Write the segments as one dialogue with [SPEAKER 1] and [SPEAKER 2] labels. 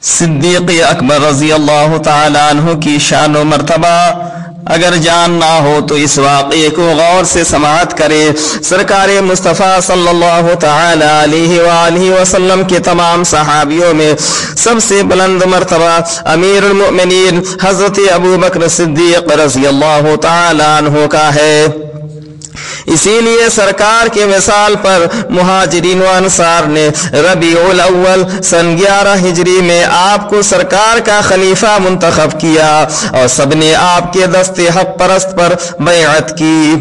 [SPEAKER 1] صدیق اکبر رضی اللہ تعالی عنہ کی شان و مرتبہ اگر جاننا ہو تو اس واقعے کو غور سے سماعت کرے۔ سرکار مصطفیٰ صلی اللہ تعالی علیہ وآلہ وسلم کے تمام صحابیوں میں سب سے بلند مرتبہ امیر المؤمنین حضرت ابو بکر صدیق رضی اللہ تعالی عنہ کا ہے۔ اسی لیے سرکار کے وصال پر مہاجرین و انصار نے ربیع الاول سن 11 ہجری میں آپ کو سرکار کا خلیفہ منتخب کیا اور سب نے آپ کے دست حق پرست پر بیعت کی۔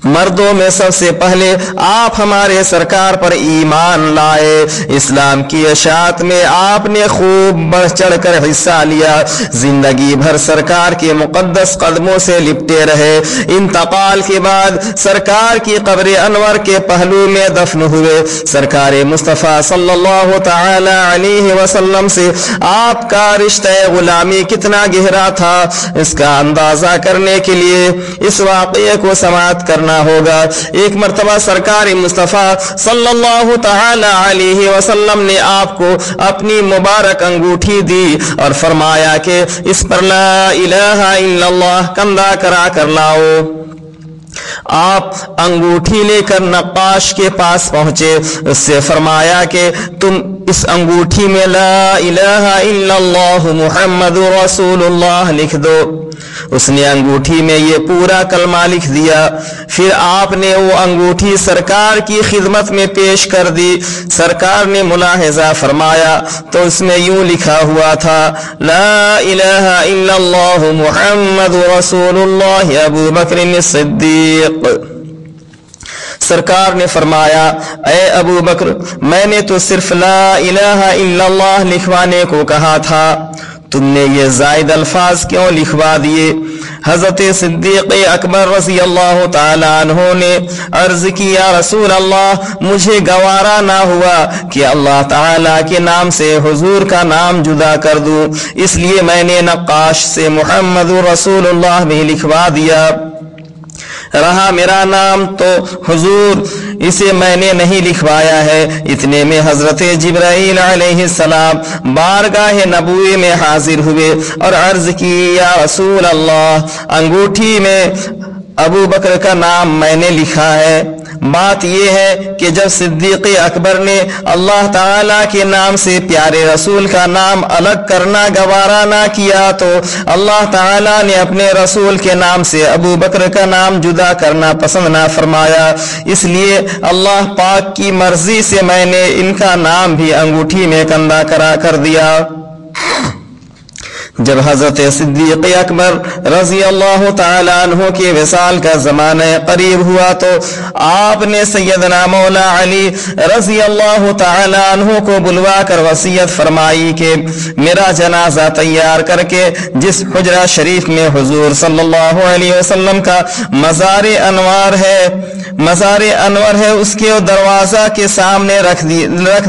[SPEAKER 1] مردوں میں سب سے پہلے آپ ہمارے سرکار پر ایمان لائے۔ اسلام کی اشاعت میں آپ نے خوب بڑھ چڑھ کر حصہ لیا۔ زندگی بھر سرکار کے مقدس قدموں سے لپٹے رہے۔ انتقال کے بعد سرکار کی قبر انور کے پہلو میں دفن ہوئے۔ سرکار مصطفیٰ صلی اللہ تعالی علیہ وسلم سے آپ کا رشتہ غلامی کتنا گہرا تھا، اس کا اندازہ کرنے کے لیے اس واقعے کو سماعت کرنا ہوگا۔ ایک مرتبہ سرکار مصطفیٰ صلی اللہ تعالی علیہ وسلم نے آپ کو اپنی مبارک انگوٹھی دی اور فرمایا کہ اس پر لا الہ الا اللہ کندہ کرا کر لاؤ۔ آپ انگوٹھی لے کر نقاش کے پاس پہنچے، اس سے فرمایا کہ تم اس انگوٹھی میں لا الہ الا اللہ محمد رسول اللہ لکھ دو۔ اس نے انگوٹھی میں یہ پورا کلمہ لکھ دیا۔ پھر آپ نے وہ انگوٹھی سرکار کی خدمت میں پیش کر دی۔ سرکار نے ملاحظہ فرمایا تو اس میں یوں لکھا ہوا تھا، لا الہ الا اللہ محمد رسول اللہ ابو بکر الصدیق۔ سرکار نے فرمایا، اے ابو بکر، میں نے تو صرف لا الہ الا اللہ لکھوانے کو کہا تھا، تم نے یہ زائد الفاظ کیوں لکھوا دیے؟ حضرت صدیق اکبر رضی اللہ تعالی عنہ نے عرض کی، یا رسول اللہ، مجھے گوارا نہ ہوا کہ اللہ تعالی کے نام سے حضور کا نام جدا کر دوں، اس لیے میں نے نقاش سے محمد رسول اللہ بھی لکھوا دیا۔ رہا میرا نام تو حضور، اسے میں نے نہیں لکھوایا ہے۔ اتنے میں حضرت جبرائیل علیہ السلام بارگاہ نبوی میں حاضر ہوئے اور عرض کی، یا رسول اللہ، انگوٹھی میں ابو بکر کا نام میں نے لکھا ہے۔ بات یہ ہے کہ جب صدیق اکبر نے اللہ تعالی کے نام سے پیارے رسول کا نام الگ کرنا گوارا نہ کیا تو اللہ تعالی نے اپنے رسول کے نام سے ابو بکر کا نام جدا کرنا پسند نہ فرمایا، اس لیے اللہ پاک کی مرضی سے میں نے ان کا نام بھی انگوٹھی میں کندہ کرا کر دیا۔ جب حضرت صدیق اکبر رضی اللہ تعالی عنہ کے وصال کا زمانہ قریب ہوا تو آپ نے سیدنا مولا علی رضی اللہ تعالی عنہ کو بلوا کر وصیت فرمائی کہ میرا جنازہ تیار کر کے جس حجرہ شریف میں حضور صلی اللہ علیہ وسلم کا مزار انور ہے اس کے دروازہ کے سامنے رکھ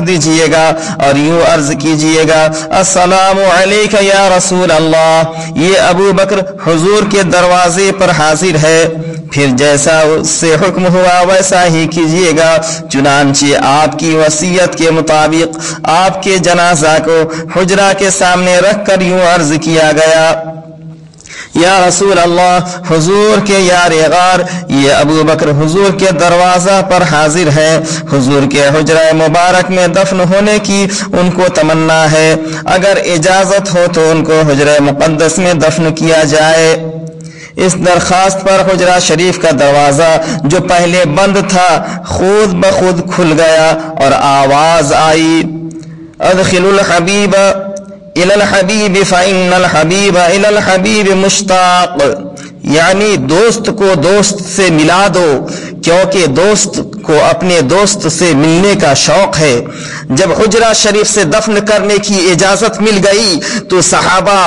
[SPEAKER 1] دیجئے گا اور یوں عرض کیجئے گا، السلام علیک یا رسول اللہ، یہ ابو بکر حضور کے دروازے پر حاضر ہے۔ پھر جیسا اس سے حکم ہوا ویسا ہی کیجئے گا۔ چنانچہ آپ کی وصیت کے مطابق آپ کے جنازہ کو حجرہ کے سامنے رکھ کر یوں عرض کیا گیا، یا رسول اللہ، حضور کے یار غار، یہ ابو بکر حضور کے دروازہ پر حاضر ہے۔ حضور کے حجرہ مبارک میں دفن ہونے کی ان کو تمنا ہے، اگر اجازت ہو تو ان کو حجرہ مقدس میں دفن کیا جائے۔ اس درخواست پر حجرہ شریف کا دروازہ جو پہلے بند تھا خود بخود کھل گیا اور آواز آئی، ادخل الحبیب الى الحبیب فإن الحبیب الى الحبیب مشتاق، یعنی دوست کو دوست سے ملا دو کیونکہ دوست کو اپنے دوست سے ملنے کا شوق ہے۔ جب حجرہ شریف سے دفن کرنے کی اجازت مل گئی تو صحابہ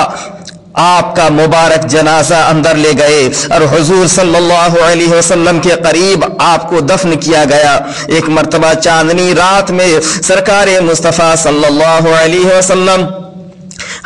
[SPEAKER 1] آپ کا مبارک جنازہ اندر لے گئے اور حضور صلی اللہ علیہ وسلم کے قریب آپ کو دفن کیا گیا۔ ایک مرتبہ چاندنی رات میں سرکار مصطفیٰ صلی اللہ علیہ وسلم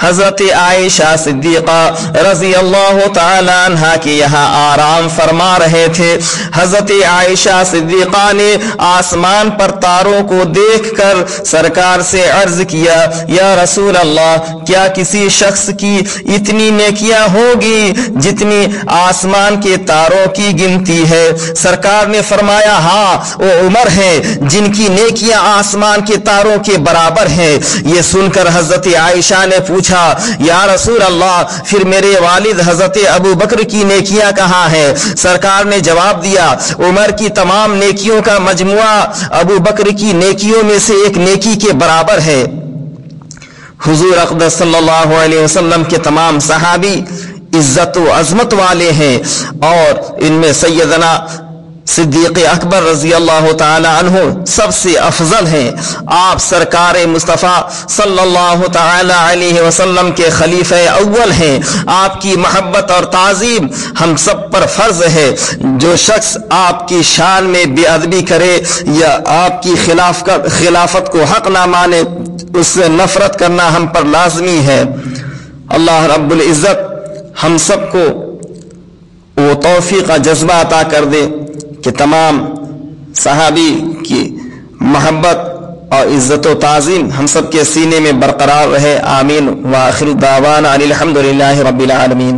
[SPEAKER 1] حضرت عائشہ صدیقہ رضی اللہ تعالی عنہا کے یہاں آرام فرما رہے تھے. حضرت عائشہ صدیقہ نے آسمان پر تاروں کو دیکھ کر سرکار سے عرض کیا, یا رسول اللہ, کیا کسی شخص کی اتنی نیکیاں ہوگی جتنی آسمان کے تاروں کی گنتی ہے؟ سرکار نے فرمایا, ہاں, وہ عمر ہیں جن کی نیکیاں آسمان کے تاروں کے برابر ہیں. یہ سن کر حضرت عائشہ نے پوچھا, یا رسول اللہ, پھر میرے والد حضرت ابو بکر کی نیکیاں کہاں ہیں؟ سرکار نے جواب دیا, عمر کی تمام نیکیوں کا مجموعہ ابو بکر کی نیکیوں میں سے ایک نیکی کے برابر ہے. حضور اقدس صلی اللہ علیہ وسلم کے تمام صحابی عزت و عظمت والے ہیں, اور ان میں سیدنا صدیق اکبر رضی اللہ تعالی عنہ سب سے افضل ہیں. آپ سرکار مصطفیٰ صلی اللہ تعالی علیہ وسلم کے خلیفہ اول ہیں. آپ کی محبت اور تعظیم ہم سب پر فرض ہے. جو شخص آپ کی شان میں بے ادبی کرے یا آپ کی خلافت کو حق نہ مانے, اس سے نفرت کرنا ہم پر لازمی ہے. اللہ رب العزت ہم سب کو وہ توفیق کا جذبہ عطا کر دے کہ تمام صحابی کی محبت اور عزت و تعظیم ہم سب کے سینے میں برقرار رہے. آمین. وآخر دعوانا ان الحمد للہ رب العالمین.